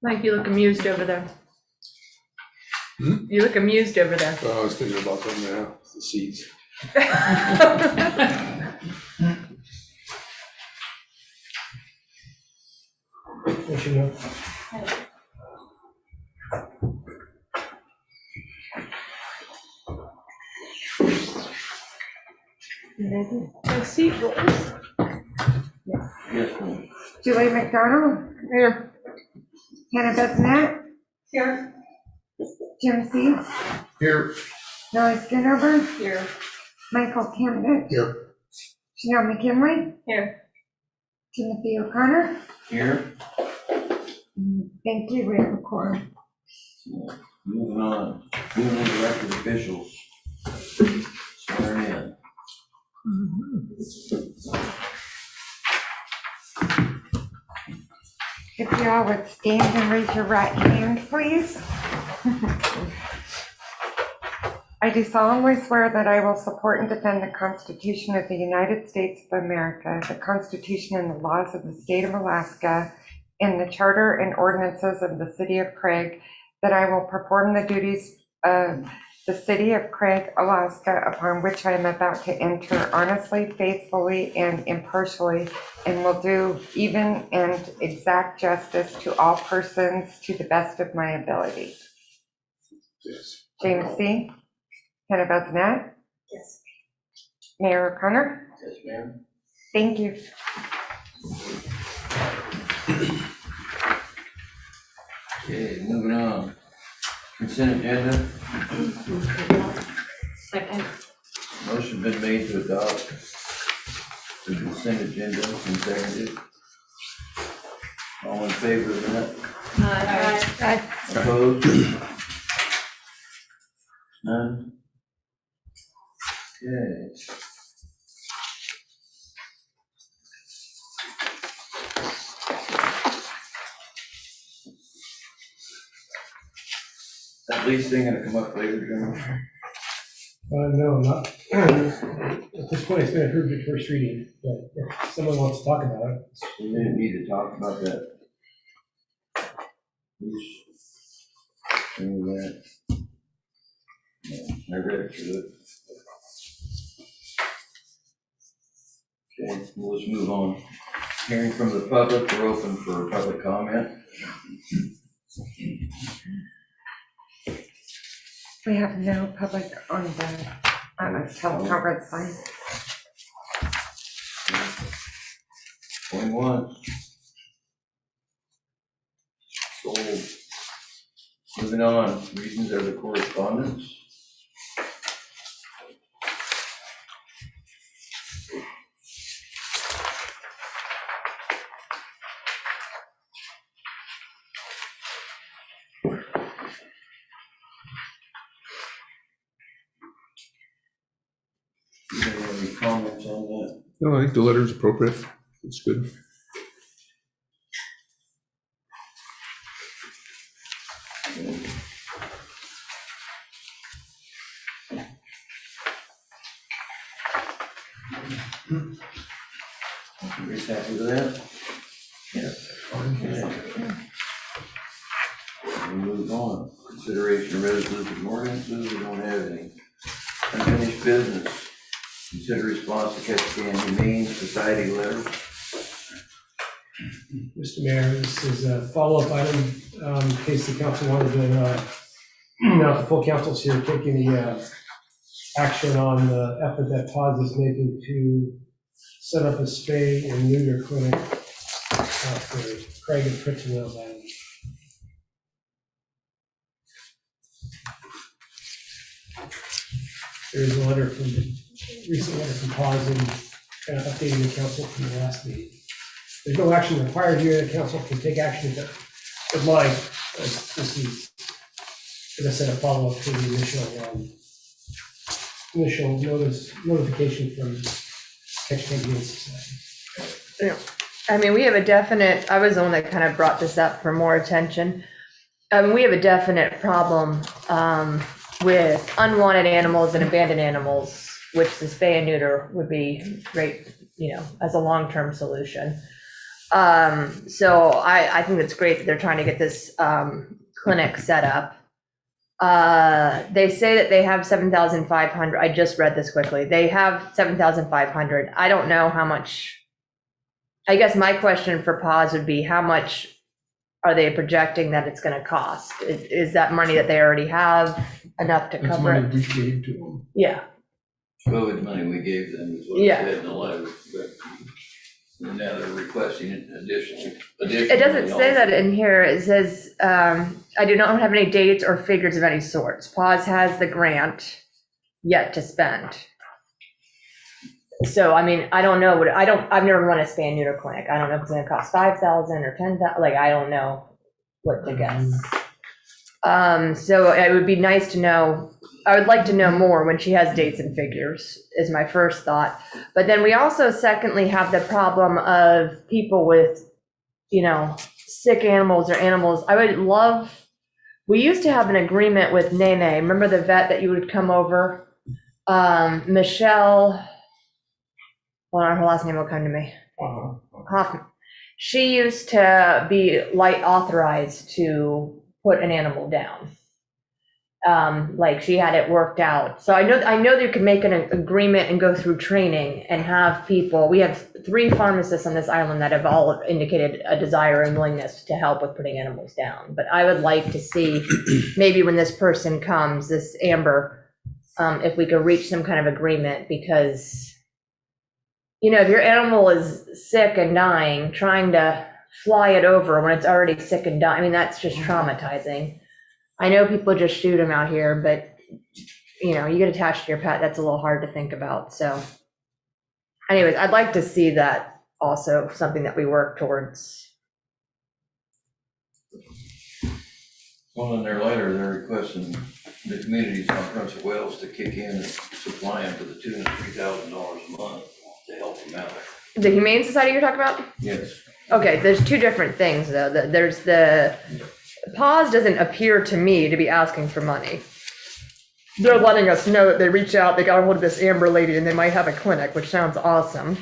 Mike, you look amused over there. Hmm? You look amused over there. I was thinking about them now, the seats. What you know? No seat rules. Yes, ma'am. Julie McDonald, Here. Hannah Besnett, Here. Jim Seeds, Here. Noah Schoonover, Here. Michael Camden, Here. Chanel McKinley, Here. Timothy O'Connor. Here, Thank you, we have a quorum. moving on, duly elected officials. Swearing in. If you all would stand and raise your right hand, please. I do solemnly swear that I will support and defend the Constitution of the United States of America, the Constitution and the laws of the state of Alaska, and the charter and ordinances of the city of Craig, that I will perform the duties of the city of Craig, Alaska, upon which I am about to enter honestly, faithfully, and impartially, and will do even and exact justice to all persons to the best of my ability. Yes. James C. Hannah Besnett. Yes. Mayor O'Connor. Yes, ma'am. Thank you. Okay, moving on. Consent agenda, Second. motion been made to adopt the consent agenda and seconded. All in favor of that? Aye. Opposed? None? Okay. That least thing gonna come up later, Jim? No, not, at this point, it's been approved at first reading, but if someone wants to talk about it. We didn't need to talk about that. Please. Do that. Yeah, I read through it. Okay, well, let's move on. Hearing from the public, we're open for public comment. We have no public on the teleconference line. Going once. Sold. Moving on, reasons of the correspondence. Do you have any comments on that? No, I think the letter's appropriate. It's good. Everybody's happy with that? Yes. Okay. We'll move on. Consideration of resolutions and ordinances, we don't have any. Unfinished business. Consider response to Ketchikan Humane Society letter. Mr. Mayor, this is a follow-up item, in case the council wanted to, now the full council's here taking the action on the effort that PAWS is making to set up a spay and neuter clinic for Craig and Princeton Valley. There is a letter from, recent letter from PAWS and kind of updating the council from the last meeting. There's no action required here. The council can take action if it would like. This is, as I said, a follow-up to the initial notification from Texas Humane Society. I mean, we have a definite, I was the one that kind of brought this up for more attention. We have a definite problem with unwanted animals and abandoned animals, which the spay and neuter would be great, as a long-term solution. So I think it's great that they're trying to get this clinic set up. They say that they have 7,500. I just read this quickly. They have 7,500. I don't know how much. I guess my question for Pause would be, how much are they projecting that it's going to cost? Is that money that they already have enough to That's cover money it? we gave to them. Yeah. COVID money we gave them is what it Yeah. said in the letter, but now they're requesting additional. It doesn't say that in here. It says, I do not have any dates or figures of any sorts. Pause has the grant yet to spend. So, I mean, I don't know I've never run a spay and neuter clinic. I don't know if it's gonna cost 5,000 or 10,000, I don't know what to guess. So it would be nice to know, I would like to know more when she has dates and figures, is my first thought. But then we also secondly have the problem of people with, sick animals or animals. We used to have an agreement with Nene. Remember the vet that you would come over? Michelle, her last name will come to me. Hoffman. She used to be authorized to put an animal down. She had it worked out. So I know you can make an agreement and go through training and have people. We have 3 pharmacists on this island that have all indicated a desire and willingness to help with putting animals down. But I would like to see, maybe when this person comes, this Amber, if we could reach some kind of agreement, because if your animal is sick and dying, trying to fly it over when it's already sick and dying, that's just traumatizing. I know people just shoot them out here, but you get attached to your pet, that's a little hard to think about. So anyways, I'd like to see that also something that we work towards. Well, in their letter, they're requesting the communities on Prince of Wales to kick in and supply them to the tune of $3,000 a month to help them out. The Humane Society you're talking about? Yes. Okay, there's 2 different things though. There's the Pause doesn't appear to me to be asking for money. They're letting us know that they reached out, they got a hold of this Amber lady, and they might have a clinic, which sounds awesome.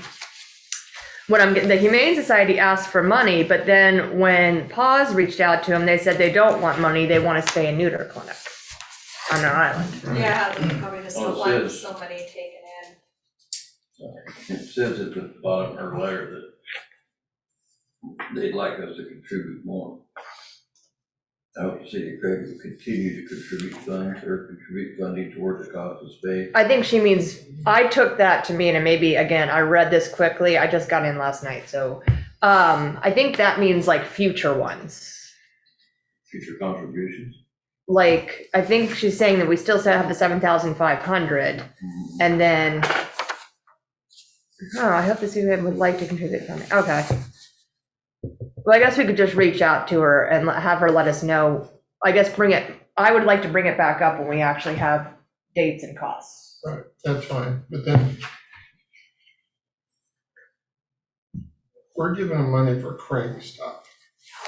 What I'm getting, the Humane Society asked for money, but then when Pause reached out to them, they said they don't want money, they want to spay and neuter clinic on their island. Yeah, they probably just Oh, don't it want says- somebody taken in. It says at the bottom of her letter that they'd like us to contribute more. I hope the city of Craig will continue to contribute funds or contribute funding towards the cost of space. I think she means, I took that to mean, and maybe, again, I read this quickly, I just got in last night, so I think that means future ones. Future contributions. I think she's saying that we still have the 7,500, and then, I hope the city would like to contribute funding. Okay. Well, I guess we could just reach out to her and have her let us know. I guess I would like to bring it back up when we actually have dates and costs. Right, that's fine, but then we're giving them money for Craig stuff.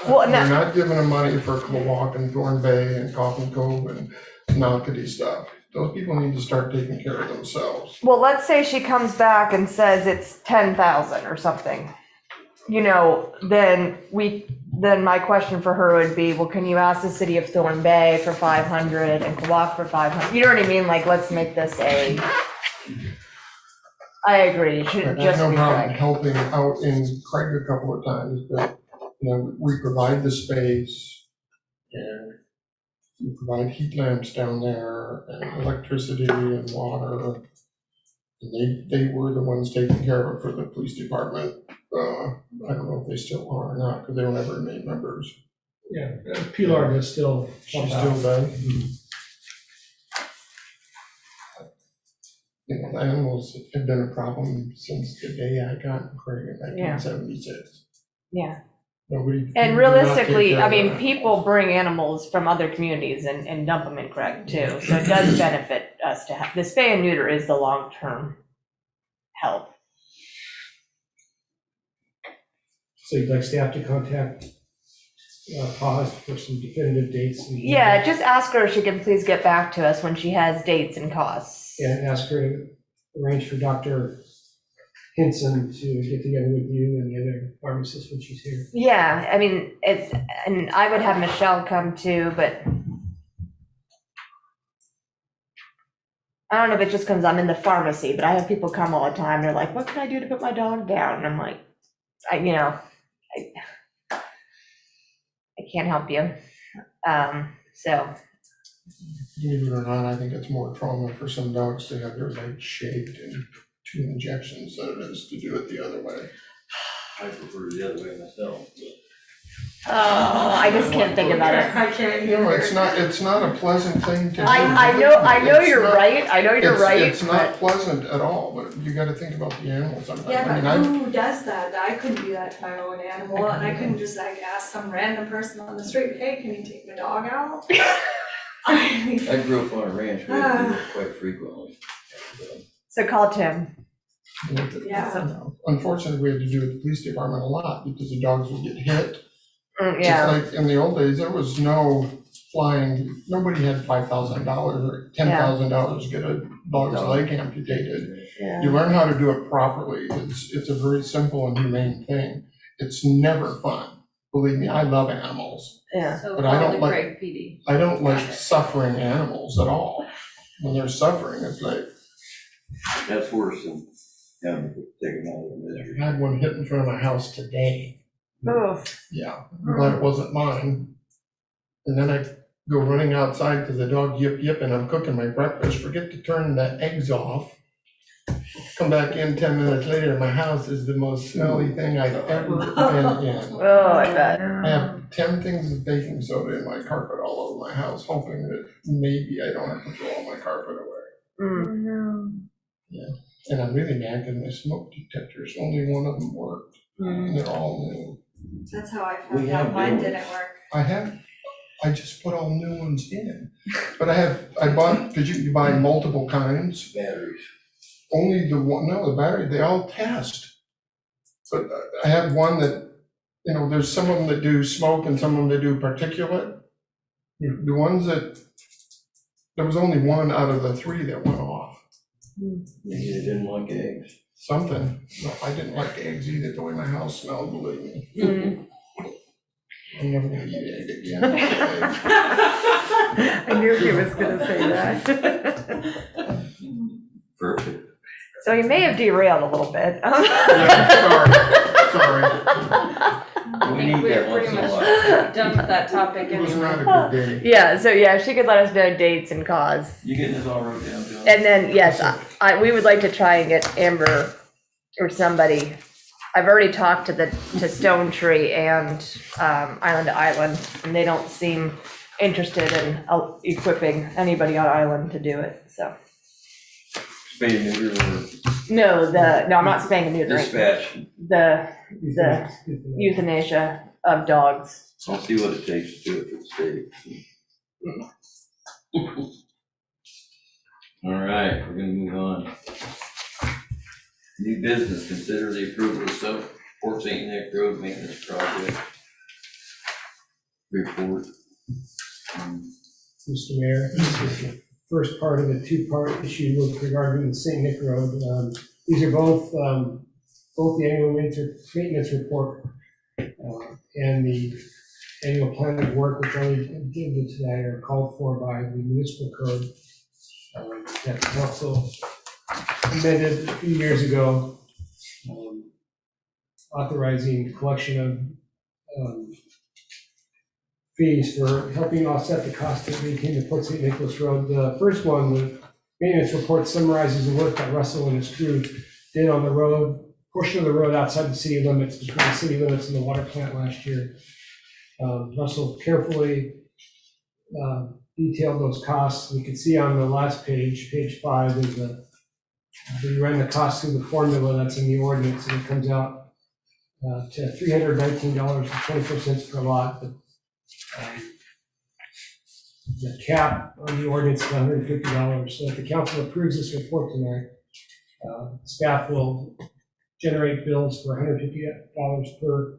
Well, and We're not giving them money for Kowalk and Thorn Bay and Coffin Cove and Nockety stuff. Those people need to start taking care of themselves. Well, let's say she comes back and says it's 10,000 or something. Then my question for her would be, well, can you ask the city of Thorn Bay for 500 and Kowalk for 500? You know what I mean? Let's make this I agree, it shouldn't I have just no be problem Craig. helping out in Craig a couple of times, but, we provide the space and we provide heat lamps down there and electricity and water. And they were the ones taking care of it for the police department. I don't know if they still are or not, because they don't ever remain members. Yeah, Pilar does still She's help still out. there. Animals have been a problem since the day I got in Craig in 1976. Yeah. Nobody. And did not take realistically, care of that. people bring animals from other communities and dump them in Craig too. So it does benefit us to have, the spay and neuter is the long-term help. So you'd like staff to contact PAWS for some definitive dates? Yeah, just ask her if she can please get back to us when she has dates and costs. And ask her to arrange for Dr. Hinson to get together with you and the other pharmacists when she's here. Yeah, I mean, and I would have Michelle come too, but I don't know if it's just because I'm in the pharmacy, but I have people come all the time. They're like, what can I do to put my dog down? And I'm like, I can't help you. So, Believe it or not, I think it's more trauma for some dogs to have their legs shaved and 2 injections than it is to do it the other way. I prefer the other way myself. oh, I just can't think about it. I can't You know, either. it's not a pleasant thing to do. I know It's you're not- right. I know you're right. It's not but- pleasant at all, but you gotta think about the animals sometimes. Yeah, I mean, but who does that? I couldn't do that to my own animal, and I couldn't just like ask some random person on the street, hey, can you take my dog out? I mean, I grew up on a ranch, we had to do it quite frequently. So call Tim. Yeah. Unfortunately, we had to do it at the police department a lot because the dogs would get hit. Yeah. Just like in the old days, there was no flying, nobody had $5,000 or $10,000 to get a dog's leg amputated. Yeah. You learn how to do it properly. It's a very simple and humane thing. It's never fun. Believe me, I love animals. Yeah. So But I call don't the like- Craig PD. I don't like suffering animals at all. When they're suffering, it's like, That's worse than having to take them out of the misery. I had one hit in front of my house today. Oof. Yeah, I'm glad it wasn't mine. And then I go running outside because the dog yip and I'm cooking my breakfast, forget to turn the eggs off. Come back in 10 minutes later, and my house is the most smelly thing I've ever been in. Oh, I bet. I have 10 things of baking soda in my carpet all over my house, hoping that maybe I don't have to throw all my carpet away. Mm. And I'm really mad because my smoke detectors, only one of them worked, and they're all new. That's how I We found have out mine new didn't work. I just put all new ones in. But I bought, because you buy multiple kinds, Batteries. only the one, no, the battery, they all test. But I have one that, there's some of them that do smoke and some of them that do particulate. The ones that, there was only one out of the 3 that went off. Maybe they didn't like eggs. Something, no, I didn't like eggs either, the way my house smelled, believe me. Mm. I'm never gonna eat egg again. I knew he was gonna say that. Perfect. So you may have derailed a little bit. Yeah, sorry. We need We're that once pretty in a much while. done with that topic It was anyway. not a good day. Yeah, so yeah, if she could let us know dates and cause. You getting this all wrote down, John? And then, yes, we would like to try and get Amber or somebody. I've already talked to Stone Tree and Island to Island, and they don't seem interested in equipping anybody on Island to do it, so. Spay and neuter or No, I'm not spaying and neutering. dispatch. The euthanasia of dogs. I'll see what it takes to do it for the state. All right, we're gonna move on. New business, consider the approval of Port St. Nick Road Maintenance Project. Report. Mr. Mayor, this is the first part of a 2-part issue with regarding the St. Nick Road. These are both the annual maintenance report and the annual plan of work, which only did tonight, are called for by the municipal code that the council amended a few years ago, authorizing collection of fees for helping offset the cost to maintain the Port St. Nicholas Road. The first one, the maintenance report, summarizes the work that Russell and his crew did on the road, portion of the road outside the city limits, between the city limits and the water plant last year. Russell carefully detailed those costs. We can see on the last page, page 5, is we ran the cost through the formula that's in the ordinance, and it comes out to $319.24 per lot. But the cap on the ordinance is $150. So if the council approves this report tonight, staff will generate bills for $150 per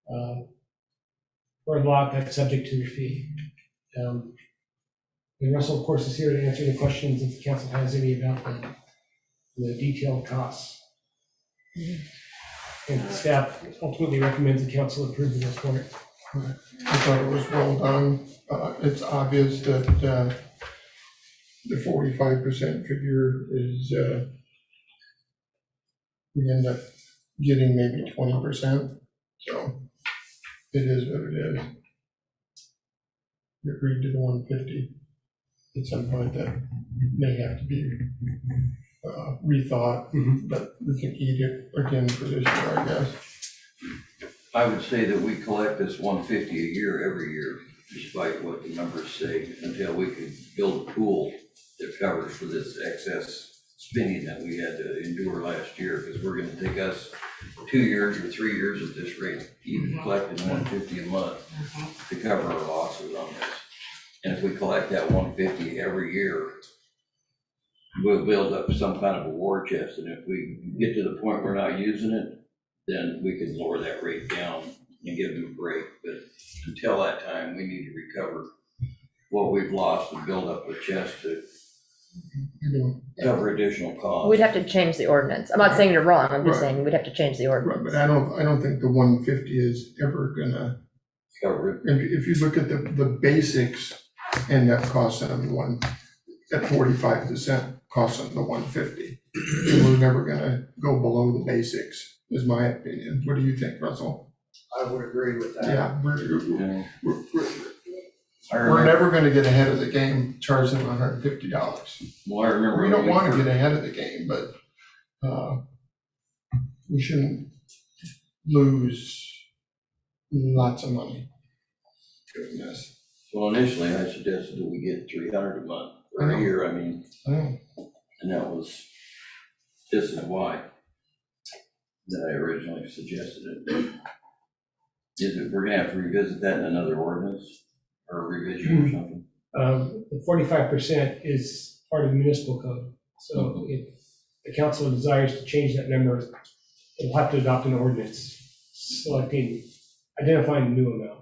for a lot that's subject to the fee. And Russell, of course, is here to answer any questions if the council has any about the detailed costs. And the staff ultimately recommends the council approve the report. I thought it was well done. It's obvious that the 45% figure is, we end up getting maybe 20%, so it is what it is. We agreed to the 150. At some point, that may have to be rethought, but we can eat it again for this year, I guess. I would say that we collect this 150 a year every year, despite what the numbers say, until we could build a pool that covers for this excess spending that we had to endure last year, because we're gonna take us 2 years or 3 years at this rate, even collecting 150 a month to cover our losses on this. And if we collect that 150 every year, we'll build up some kind of a war chest, and if we get to the point we're not using it, then we can lower that rate down and give them a break. But until that time, we need to recover what we've lost and build up a chest to cover additional costs. We'd have to change the ordinance. I'm not saying you're wrong, I'm just Right. saying we'd have to change the Right, ordinance. but I don't think the 150 is ever gonna, Cover it. if you look at the basics, and that costs them at 45% costs them the 150. And we're never gonna go below the basics, is my opinion. What do you think, Russell? I would agree with that. Yeah, You know, I we're remember, never gonna get ahead of the game, charge them $150. well, I remember. We don't when wanna first- get ahead of the game, but we shouldn't lose lots of money doing this. Well, initially, I suggested that we get 300 a month or a year, I mean, I know. and that was, this is why that I originally suggested it. Is it, we're gonna have to revisit that in another ordinance or a revision or something? The 45% is part of the municipal code. So if the council desires to change that number, it'll have to adopt an ordinance identifying the new amount.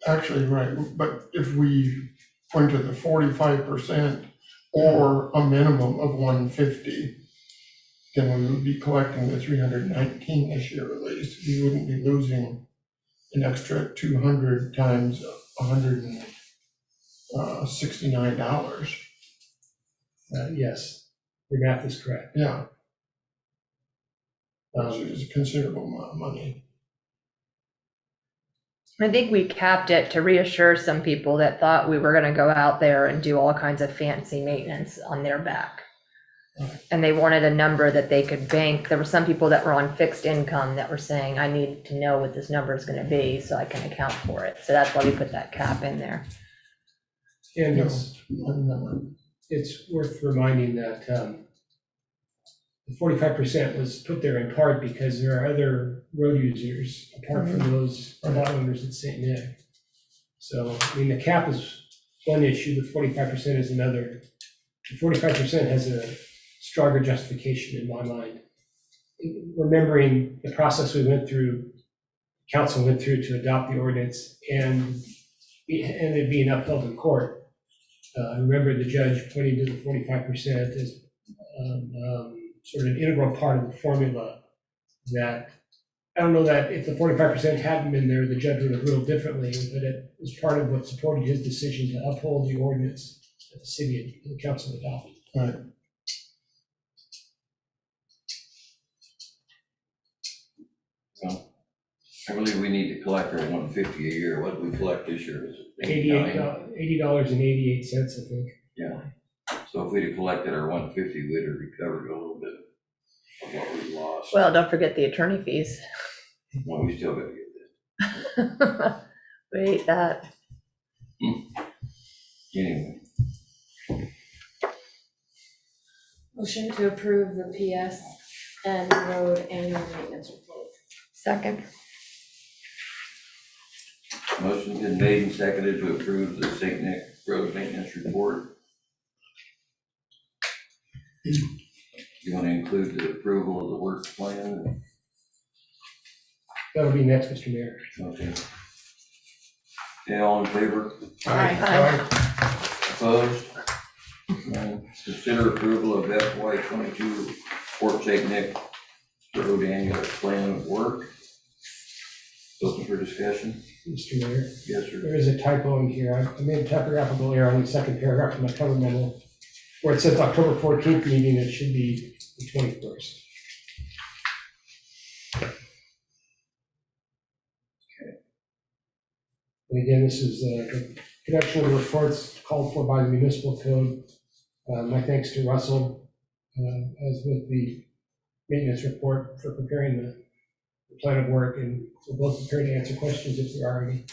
Actually, right, but if we went to the 45% or a minimum of 150, then we would be collecting the 319 this year at least. We wouldn't be losing an extra 200 times $169. Yes, your math is correct. Yeah. Which is a considerable amount of money. I think we capped it to reassure some people that thought we were gonna go out there and do all kinds of fancy maintenance on their back. And they wanted a number that they could bank. There were some people that were on fixed income that were saying, I need to know what this number is gonna be so I can account for it. So that's why we put that cap in there. And No, it's I remember. it's worth reminding that the 45% was put there in part because there are other road users apart from those lot owners at St. Nick. So, I mean, the cap is one issue, the 45% is another. The 45% has a stronger justification in my mind. Remembering the process we went through, council went through to adopt the ordinance and it being upheld in court. I remember the judge pointing to the 45% as sort of an integral part of the formula that, I don't know that if the 45% hadn't been there, the judge would have ruled differently, but it was part of what supported his decision to uphold the ordinance that the city and the council adopted. Right. Well, I believe we need to collect our 150 a year. What did we collect this year? Was it $80.88, I think. Yeah. So if we'd have collected our 150, we'd have recovered a little bit of what we lost. Well, don't forget the attorney fees. Well, we still gotta get that. We hate that. Anyway, Motion to approve the PS and road annual maintenance report. Second. motion's been made and seconded to approve the St. Nick Road Maintenance Report. You want to include the approval of the work plan? That'll be next, Mr. Mayor. Okay. Okay, all in favor? Aye. Opposed? None. Consider approval of FY 22 Fort St. Nick Road Annual Plan of Work. Open for discussion? Mr. Mayor, Yes, sir. there is a typo in here. I made a typographical error on the second paragraph of my cover memo. Where it says October 14th meeting, it should be the 21st. And again, this is the connection with reports called for by the municipal code. My thanks to Russell, as with the maintenance report for preparing the plan of work, and we're both prepared to answer questions if there are any.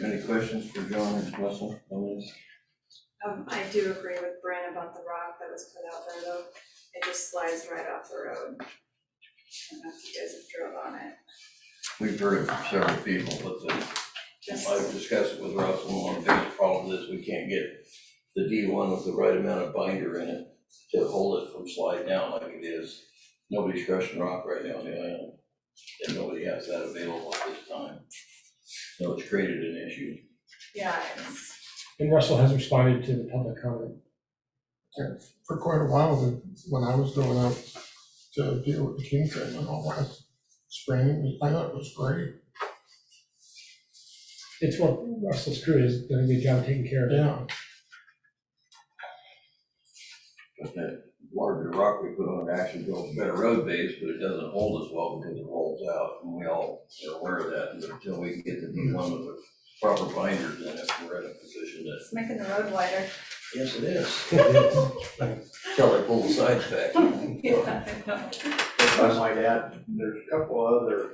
Any questions for John or Russell on this? I do agree with Brent about the rock that was put out there though. It just slides right off the road. I don't know if you guys have drove on it. We've heard it from several people, but I've discussed it with Russell, and one of the biggest problems is we can't get the D1 with the right amount of binder in it to hold it from sliding down like it is. Nobody's crushing rock right now on the island, and nobody has that available at this time. So it's created an issue. Yeah, it's, And Russell has responded to the public comment. For quite a while, when I was going out to deal with the king salmon all last spring, I thought it was great. It's what Russell's crew is doing a good job taking care of. Yeah, But that larger rock we put on it actually builds better road base, but it doesn't hold as well because it rolls out, and we all are aware of that. And until we can get the D1 with the proper binders in it, we're in a position that, it's making the road wider. yes, it is. Till they pull the sides back. Yeah, I know. If I might add, there's a couple other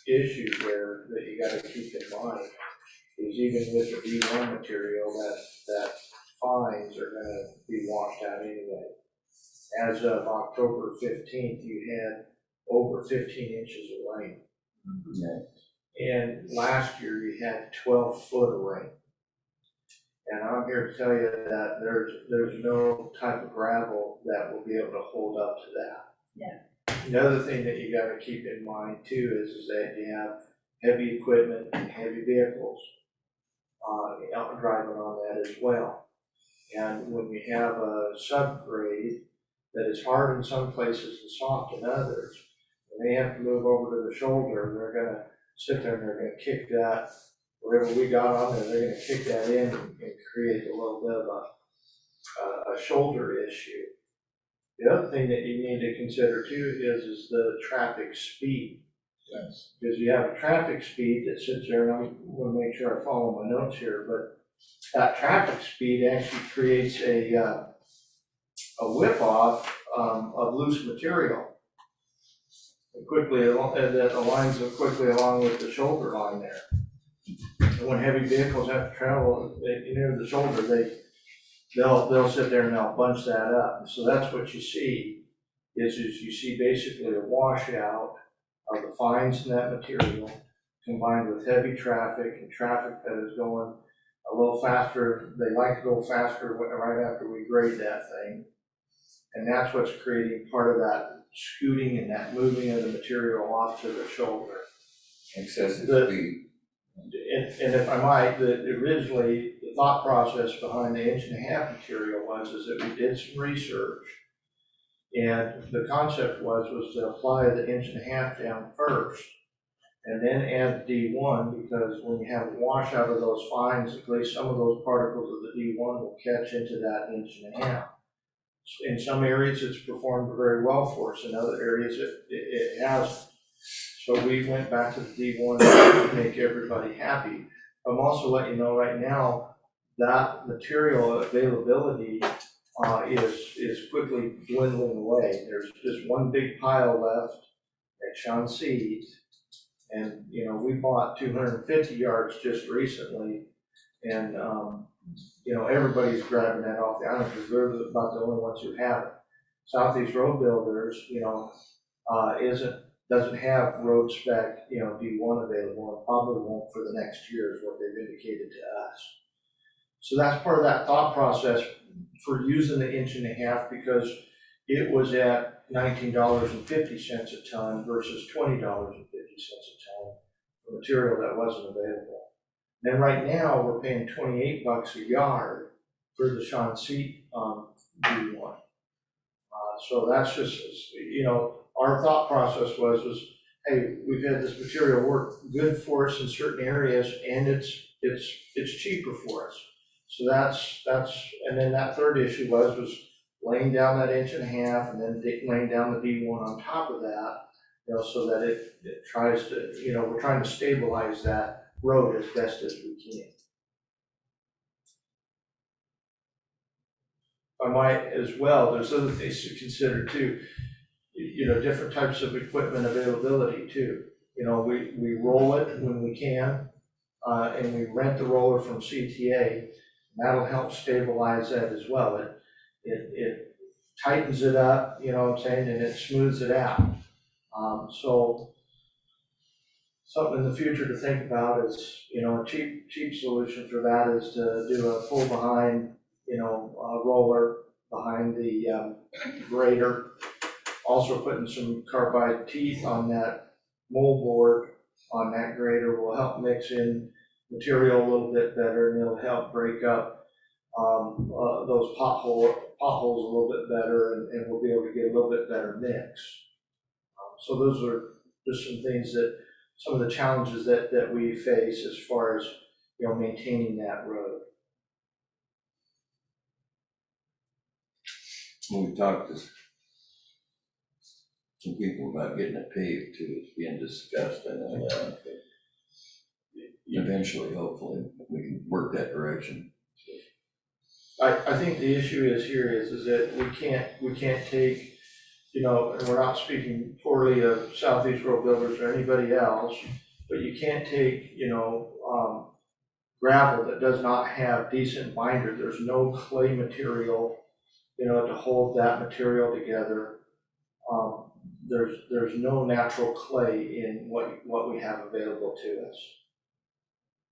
issues there that you gotta keep in mind. Is even with the D1 material, that fines are gonna be washed out anyway. As of October 15th, you had over 15 inches of rain. Yeah. And last year you had 12 foot of rain. And I'm here to tell you that there's no type of gravel that will be able to hold up to that. Yeah. The other thing that you gotta keep in mind too is that you have heavy equipment and heavy vehicles out driving on that as well. And when you have a subgrade that is hard in some places and soft in others, when they have to move over to the shoulder, they're gonna sit there and they're gonna kick that, whatever we got on there, they're gonna kick that in and create a little bit of a shoulder issue. The other thing that you need to consider too is the traffic speed. yes. Because you have a traffic speed that sits there, and I'm gonna make sure I follow my notes here, but that traffic speed actually creates a whip off of loose material. Quickly, that aligns it quickly along with the shoulder line there. And when heavy vehicles have to travel, near the shoulder, they'll sit there and they'll bunch that up. So that's what you see, is you see basically a washout of the fines in that material combined with heavy traffic and traffic that is going a little faster. They like to go faster right after we grade that thing. And that's what's creating part of that scooting and that moving of the material off to the shoulder. Excessive speed. And if I might, originally, the thought process behind the 1.5 inch material is that we did some research. And the concept was to apply the 1.5 inch down first and then add the D1, because when you have a washout of those fines, at least some of those particles of the D1 will catch into that 1.5 inch. In some areas, it's performed very well for us. In other areas, it hasn't. So we went back to the D1 to make everybody happy. I'm also letting you know right now that material availability is quickly dwindling away. There's just one big pile left at Sean Seed. And, we bought 250 yards just recently. And, everybody's grabbing that off the island because they're about the only ones who have it. Southeast Road Builders, isn't doesn't have road spec, D1 available, and probably won't for the next year is what they've indicated to us. So that's part of that thought process for using the 1.5 inch, because it was at $19.50 a ton versus $20.50 a ton for material that wasn't available. And right now, we're paying $28 a yard for the Sean Seat D1. So that's just, our thought process was, hey, we've had this material work good for us in certain areas, and it's cheaper for us. So that's, and then that third issue was laying down that 1.5 inch and then laying down the D1 on top of that, so that it tries to, we're trying to stabilize that road as best as we can. I might as well, there's other things to consider too, different types of equipment availability too. We roll it when we can, and we rent the roller from CTA. That'll help stabilize that as well. It tightens it up, and it smooths it out. So something in the future to think about is, a cheap solution for that is to do a pull behind, roller behind the grader. Also putting some carbide teeth on that mold board on that grader will help mix in material a little bit better, and it'll help break up those potholes a little bit better, and we'll be able to get a little bit better mix. So those are just some things some of the challenges that we face as far as, maintaining that road. When we talked to some people about getting it paved too, it's being discussed, I know that. Eventually, hopefully, we can work that direction. I think the issue is that we can't take, and we're not speaking poorly of Southeast Road Builders or anybody else, but you can't take, gravel that does not have decent binder. There's no clay material, to hold that material together. There's no natural clay in what we have available to us.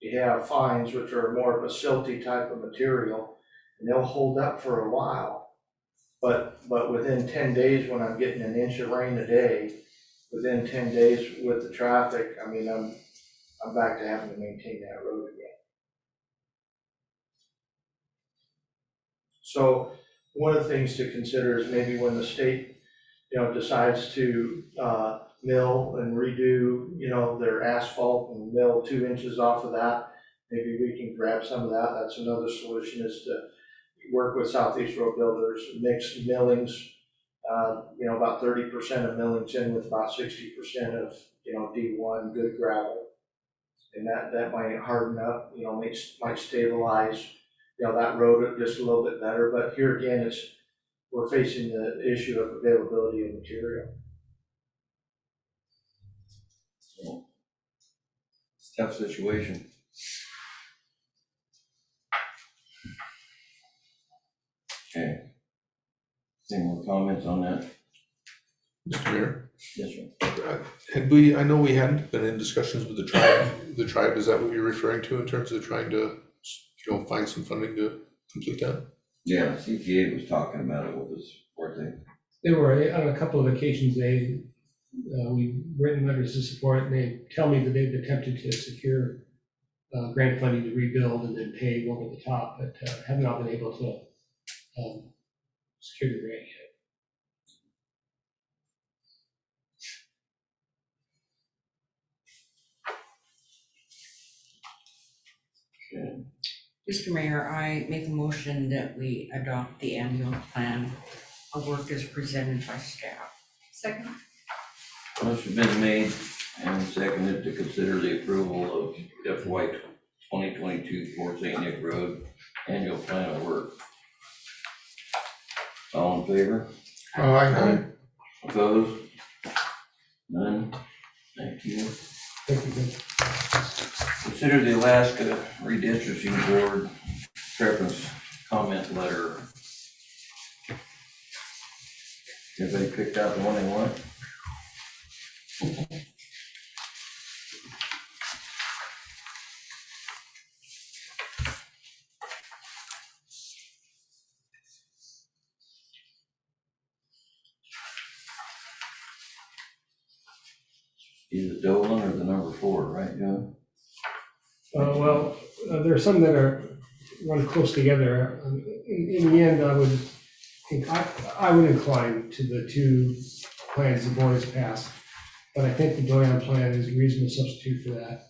You have fines, which are more of a silty type of material, and they'll hold up for a while. But within 10 days, when I'm getting 1 inch of rain a day, within 10 days with the traffic, I'm back to having to maintain that road again. So one of the things to consider is maybe when the state, decides to mill and redo, their asphalt and mill 2 inches off of that, maybe we can grab some of that. That's another solution, is to work with Southeast Road Builders, mix millings, about 30% of millings in with about 60% of, D1 good gravel. And that might harden up, might stabilize, that road just a little bit better. But here again, we're facing the issue of availability of material. So, it's a tough situation. Okay. Any more comments on that? Mr. Mayor, Yes, sir. I know we hadn't been in discussions with the tribe, is that what you're referring to in terms of trying to, find some funding to complete that? Yeah, CTA was talking about it with us, weren't they? They were, on a couple of occasions, we've written letters of support, and they tell me that they've attempted to secure grant funding to rebuild and then pay over the top, but have not been able to secure the grant yet. Okay. Mr. Mayor, I make a motion that we adopt the annual plan of work as presented by staff. Second. Motion been made and seconded to consider the approval of FY 2022 Fort St. Nick Road annual plan of work. All in favor? Aye. Opposed? None? Thank you. Thank you, Jim. Consider the Alaska Redistricting Board preference comment letter. Everybody picked out the one they want? Either Dolan or the number 4, right, John? Well, there are some that are run close together. In the end, I would incline to the two plans the board has passed, but I think the Doyon plan is a reasonable substitute for that.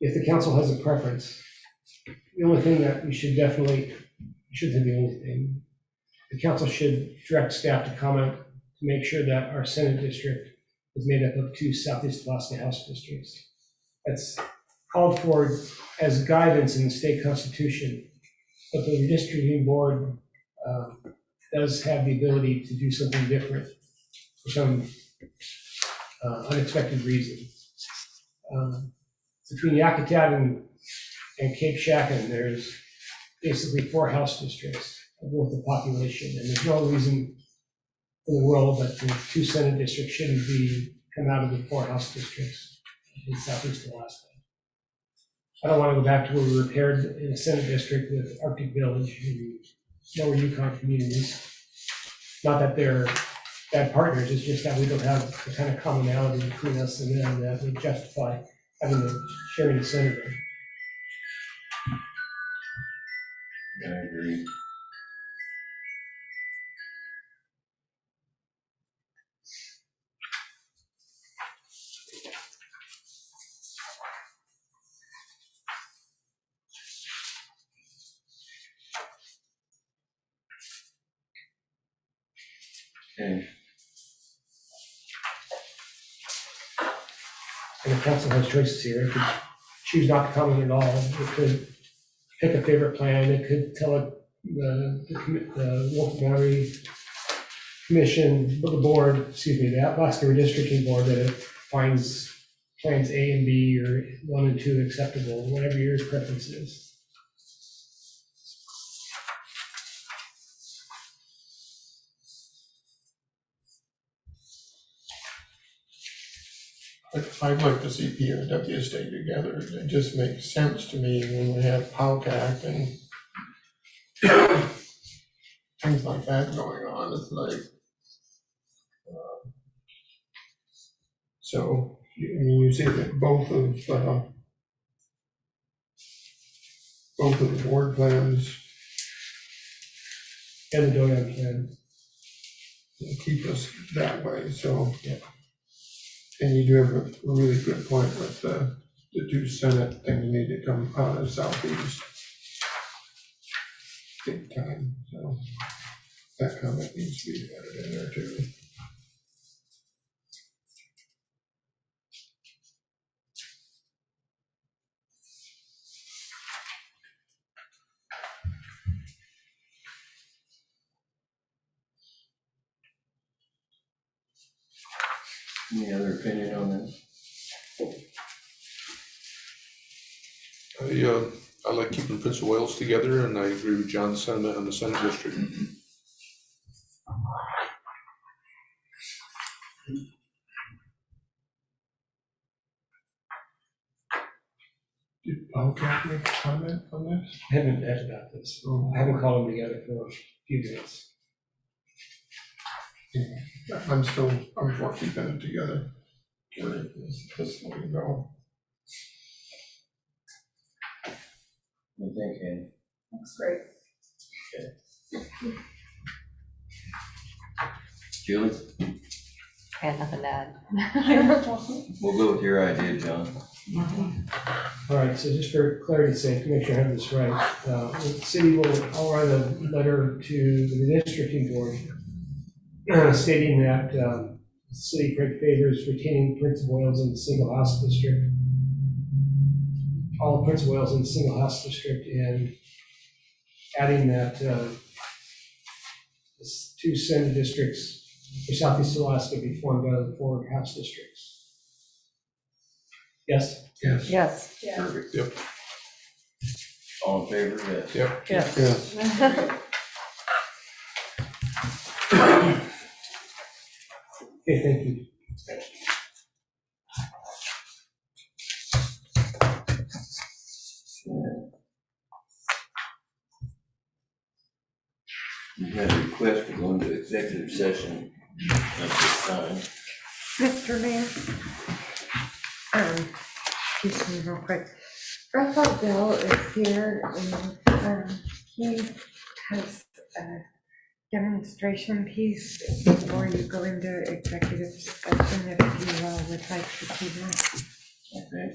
If the council has a preference, the only thing that we should definitely, shouldn't be the only thing, the council should direct staff to comment to make sure that our Senate district is made up of 2 Southeast Alaska House districts. That's called for as guidance in the state constitution, but the redistricting board does have the ability to do something different for some unexpected reason. Between Yakutat and Cape Shacken, there's basically 4 House districts worth of population, and there's no reason in the world that the 2 Senate districts shouldn't come out of the 4 House districts in Southeast Alaska. I don't want to go back to where we were paired in a Senate district with Arctic Village and Lower Yukon communities. Not that they're bad partners, it's just that we don't have the kind of commonality between us and them that would justify sharing the senator. I agree. Okay. And the council has choices here. It could choose not to comment at all. It could pick a favorite plan. It could tell it the Wolf Boundary Commission, the Alaska Redistricting Board, that it finds plans A and B or 1 and 2 acceptable, whatever your preference is. I'd like to see POW stay together. It just makes sense to me when we have POWCAC and things like that going on. It's like, so, you see that both of the board plans And the Doyon plan. keep us that way, so. Yeah. And you do have a really good point with the 2 Senate things need to come out of Southeast. Big time, so that comment needs to be added in there too. Any other opinion on this? I like keeping Prince of Wales together, and I agree with John's sentiment on the Senate district. Did POWCAT make a comment on this? I haven't asked about this. I haven't called them together for a few minutes. Yeah, I'm for keeping it together. Where this will go. What do you think, Andy? Looks great. Julie? I had nothing to add. We'll go with your idea, John. All right, so just for clarity's sake, to make sure I have this right, the city I'll write a letter to the redistricting board stating that the city favors retaining Prince of Wales in the single house district, all of Prince of Wales in the single house district, and adding that this 2 Senate districts for Southeast Alaska be formed out of the 4 house districts. Yes? Yes. Yes. Yeah. Perfect, yep. All in favor, yes. Yep. Yes. Okay, thank you. We had a request to go into executive session at this time. Mr. Mayor, excuse me real quick. I thought Bill is here and, he has a demonstration piece before you go into executive session, if you would like to see that. Okay.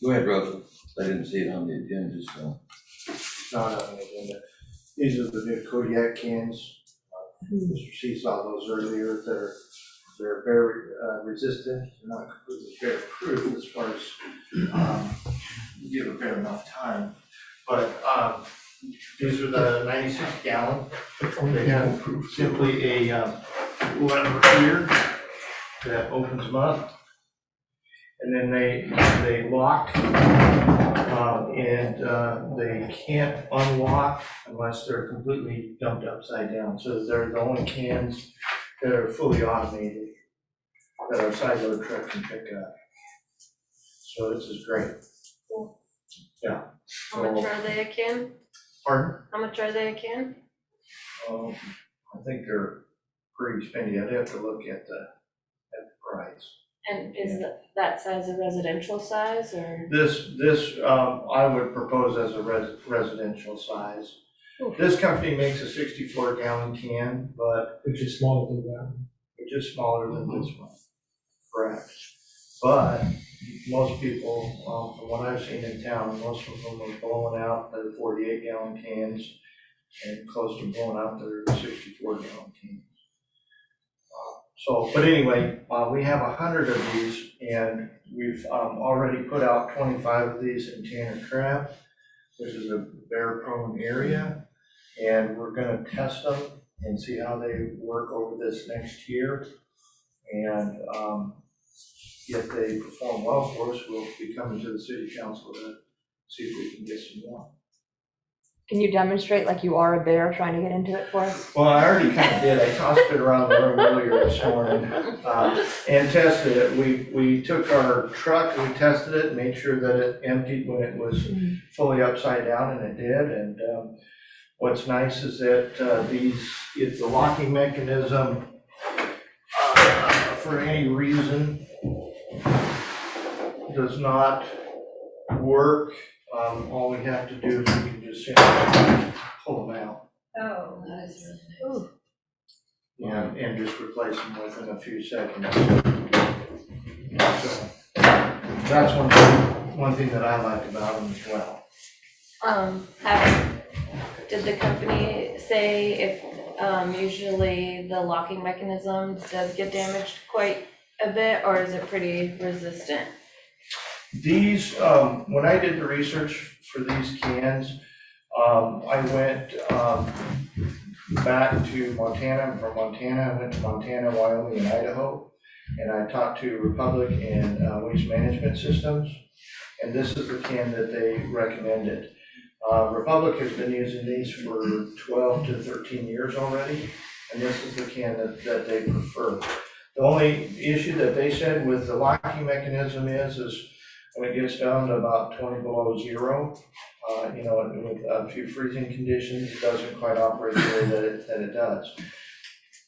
Go ahead, Russell. I didn't see it on the agenda, so. It's not on the agenda. These are the new Kodiak cans. Mr. C saw those earlier. They're very resistant. They're not completely bear proof as far as give a bear enough time. But these are the 96 gallon. They have simply a lever here that opens them up. And then they lock, and they can't unlock unless they're completely dumped upside down. So they're the only cans that are fully automated that our side load truck can pick up. So this is great. Cool. Yeah. How much are they a can? Pardon? How much are they a can? I think they're pretty spendy. I'd have to look at the price. And is that size a residential size or? This I would propose as a residential size. Ooh. This company makes a 64 gallon can, but Which is smaller than that. it's just smaller than this one. Correct. But most people, from what I've seen in town, most of them are blowing out their 48 gallon cans and close to blowing out their 64 gallon cans. But anyway, we have 100 of these, and we've already put out 25 of these in Tanner Crab, which is a bear-prone area, and we're going to test them and see how they work over this next year. And if they perform well for us, we'll be coming to the city council to see if we can get some more. Can you demonstrate like you are a bear trying to get into it for us? Well, I already kind of did. I tossed it around the room earlier this morning and tested it. We took our truck, we tested it, made sure that it emptied when it was fully upside down, and it did. And what's nice is that if the locking mechanism, for any reason, does not work, all we have to do is we can just simply pull them out. Oh, that is really nice. And just replace them within a few seconds. So that's one thing that I liked about them as well. Did the company say if usually the locking mechanism does get damaged quite a bit, or is it pretty resistant? These, when I did the research for these cans, I went back to Montana. From Montana, I went to Montana, Wyoming, and Idaho, and I talked to Republic and Waste Management Systems, and this is the can that they recommended. Republic has been using these for 12 to 13 years already, and this is the can that they prefer. The only issue that they said with the locking mechanism is when it gets down to about 20 below zero, with a few freezing conditions, it doesn't quite operate the way that it does.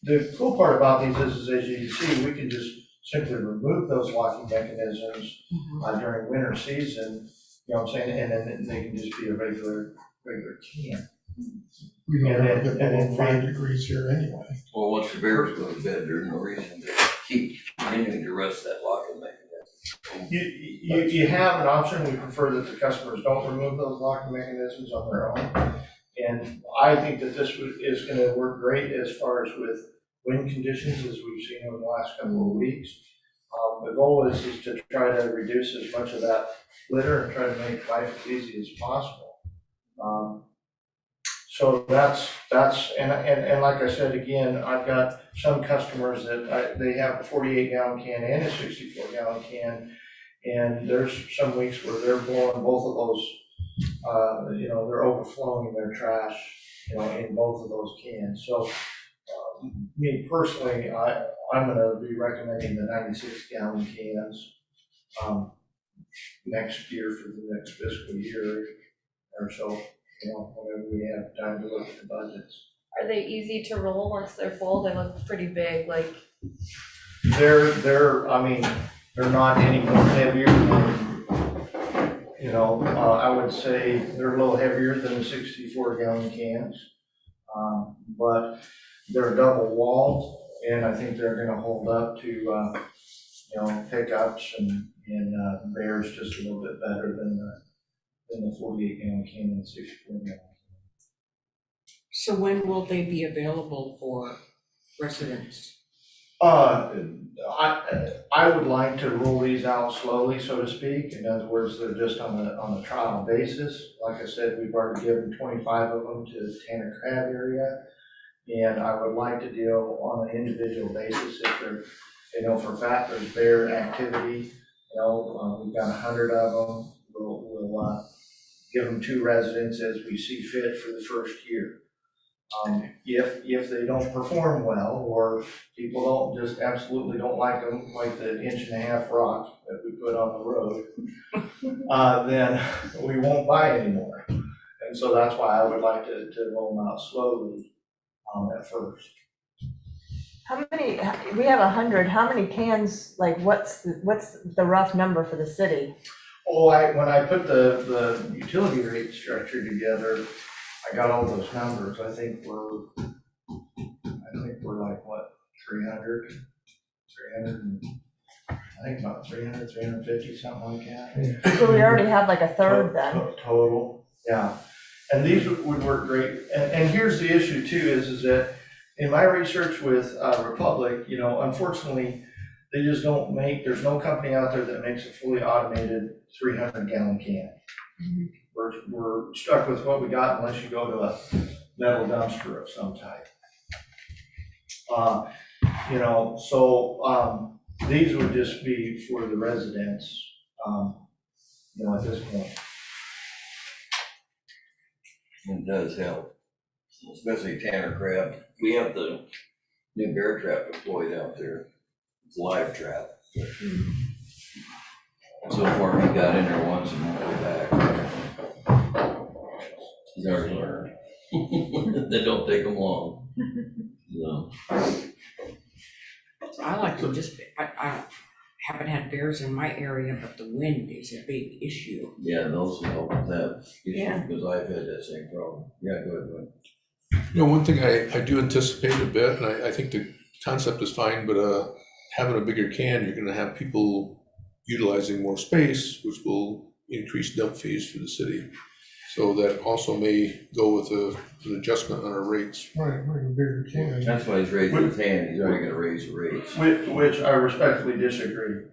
The cool part about these is as you can see, we can just simply remove those locking mechanisms during winter season, you know what I'm saying, and then they can just be a regular can. We don't And have then- to and then below 5 degrees here anyway. Well, once the bears go to bed, there's no reason to keep continuing to rust that locking mechanism. You have an option. We prefer that the customers don't remove those locking mechanisms on their own. And I think that this is going to work great as far as with wind conditions, as we've seen over the last couple of weeks. The goal is to try to reduce as much of that litter and try to make life as easy as possible. So that's and like I said, again, I've got some customers that they have a 48 gallon can and a 64 gallon can, and there's some weeks where they're blowing both of those, they're overflowing their trash, in both of those cans. So me personally, I'm gonna be recommending the 96-gallon cans, next year for the next fiscal year or so, whenever we have time to look at the budgets. Are they easy to roll once they're full? They look pretty big, like, They're, I mean, they're not any more heavier than, I would say they're a little heavier than the 64-gallon cans. But they're double walled, and I think they're gonna hold up to, pickups and bears just a little bit better than the 48-gallon can and the 64-gallon. So when will they be available for residents? I would like to roll these out slowly, so to speak. In other words, they're just on a trial basis. Like I said, we've already given 25 of them to the Tanner Crab area. And I would like to deal on an individual basis if they're, for a fact there's bear activity, we've got 100 of them. We'll give them to residents as we see fit for the first year. If they don't perform well, or people just absolutely don't like them, like the 1.5-inch rock that we put on the road, then we won't buy anymore. And so that's why I would like to roll them out slowly at first. How many, we have 100, how many cans, like what's the rough number for the city? Oh, when I put the utility rate structure together, I got all those numbers. I think we're like, what, 300, and I think about 300, 350, something like that. So we already have like a third then. Total, yeah. And these would work great. And here's the issue too, is that in my research with Republic, unfortunately, they just don't make, there's no company out there that makes a fully automated 300-gallon can. Mm-hmm. We're stuck with what we got unless you go to a metal dumpster of some type. So these would just be for the residents, at this point. It does help, especially Tanner Crab. We have the new bear trap deployed out there. It's a live trap. So far, he got in there once and won't go back. He's already learned. They don't take them long. So. I like to I haven't had bears in my area, but the wind is a big issue. Yeah, those will help with that issue, Yeah. because I've had that same problem. Yeah, go ahead. One thing I do anticipate a bit, and I think the concept is fine, but having a bigger can, you're gonna have people utilizing more space, which will increase dump fees for the city. So that also may go with an adjustment on our rates. Right, like a bigger can. That's why he's raising his hand, he's already gonna raise the rates. Which I respectfully disagree,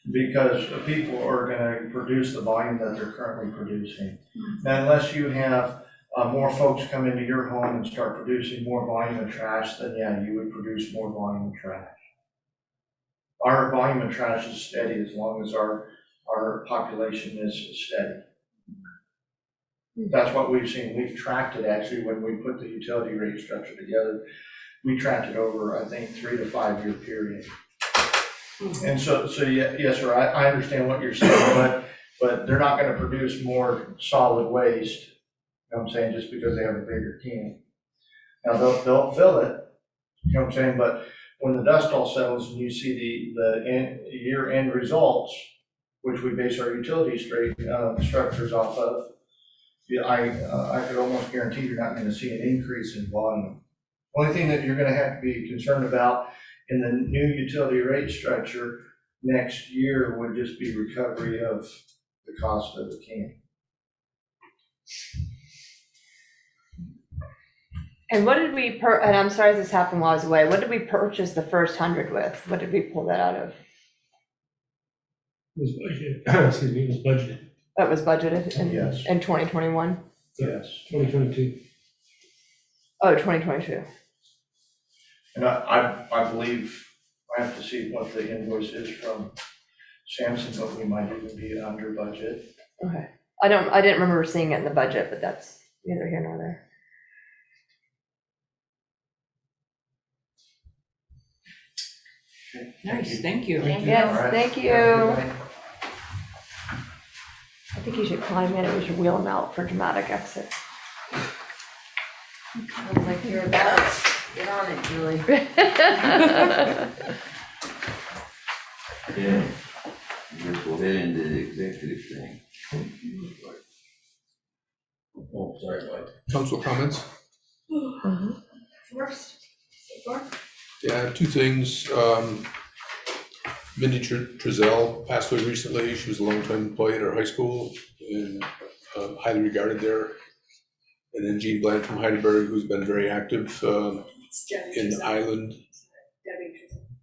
because people are gonna produce the volume that they're currently producing. Now, unless you have more folks come into your home and start producing more volume of trash, then yeah, you would produce more volume of trash. Our volume of trash is steady as long as our population is steady. That's what we've seen. We've tracked it actually when we put the utility rate structure together. We tracked it over, I think, 3 to 5 year period. And so yeah, yes, sir, I understand what you're saying, but they're not gonna produce more solid waste, you know what I'm saying, just because they have a bigger can. Now, they'll fill it, you know what I'm saying, but when the dust all settles and you see the year-end results, which we base our utility structures off of, yeah, I could almost guarantee you're not gonna see an increase in volume. Only thing that you're gonna have to be concerned about in the new utility rate structure next year would just be recovery of the cost of the can. And what did we, and I'm sorry this happened while I was away, what did we purchase the first 100 with? What did we pull that out of? It was budgeted, excuse me, it was budgeted, That was budgeted Yes. in 2021? Yes. 2022. Oh, 2022. And I believe, I have to see what the invoice is from Samson, but we might even be under budget. Okay. I didn't remember seeing it in the budget, but that's neither here nor there. Nice, thank you. Yes, thank you. Everybody. I think you should climb in and we should wheel him out for dramatic exit. Sounds like you're about it. Get on it, Julie. Yeah. I guess we'll head into the executive thing. Oh, sorry, Mike. Council comments? First, go. Yeah, two things. Mindy Trezell passed away recently. She was a longtime employee at our high school and highly regarded there. And then Jean Bland from Heidelberg, who's been very active It's Debbie in Trizell. Island. Debbie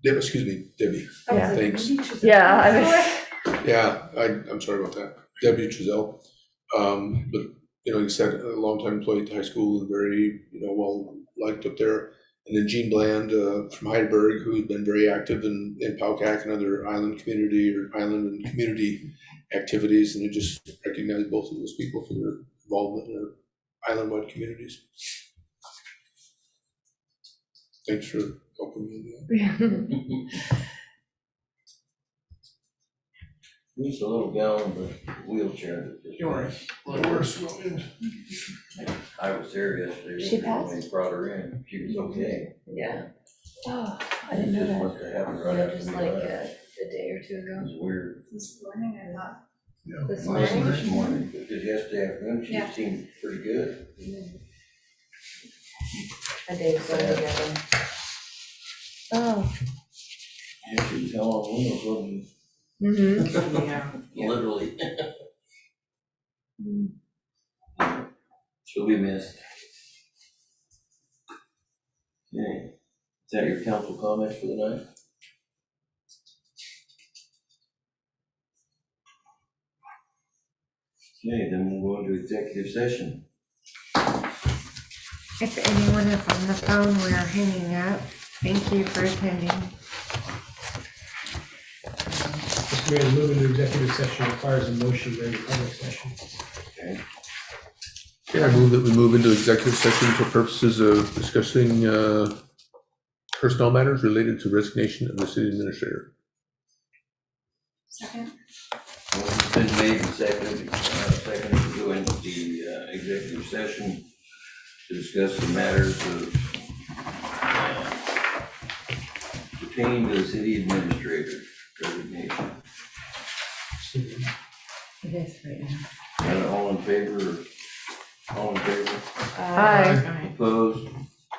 Trizell. Excuse me, Debbie. Yeah. Thanks. Yeah, I was, Yeah, I'm sorry about that. Debbie Trezell. But, you know, he said a longtime employee at the high school and very, you know, well liked up there. And then Jean Bland from Heidelberg, who had been very active in Powcac and other island community or island and community activities. And I just recognize both of those people for their involvement in their island-wide communities. Thanks for helping me with that. Who's the little gal in the wheelchair that just? Yours. I was there yesterday. She When they brought her in, she was okay. Yeah, oh, I didn't know Just that. must have happened right yeah, after just we like left. a day or two It ago. was weird. This morning, I thought. This It wasn't morning. this morning, because yesterday afternoon, she Yeah. seemed pretty good. A day or so together. Oh. Yeah, she was hell on wheels, wasn't Mm-hmm. Yeah. she? Literally. She'll be missed. Okay, is that your council comments for the night? Okay, then we'll go into executive session. If anyone is on the phone, we are hanging up. Thank you for attending. Mr. Mayor, move into executive session requires a motion during the public session. Okay, Okay, I move that we move into executive session for purposes of discussing personnel matters related to resignation of the city administrator. Second. well, it's been made and seconded to go into the executive session to discuss the matters of pertaining to the city administrator resignation. It is right now. And all in favor? All in favor? Hi. Aye. Opposed?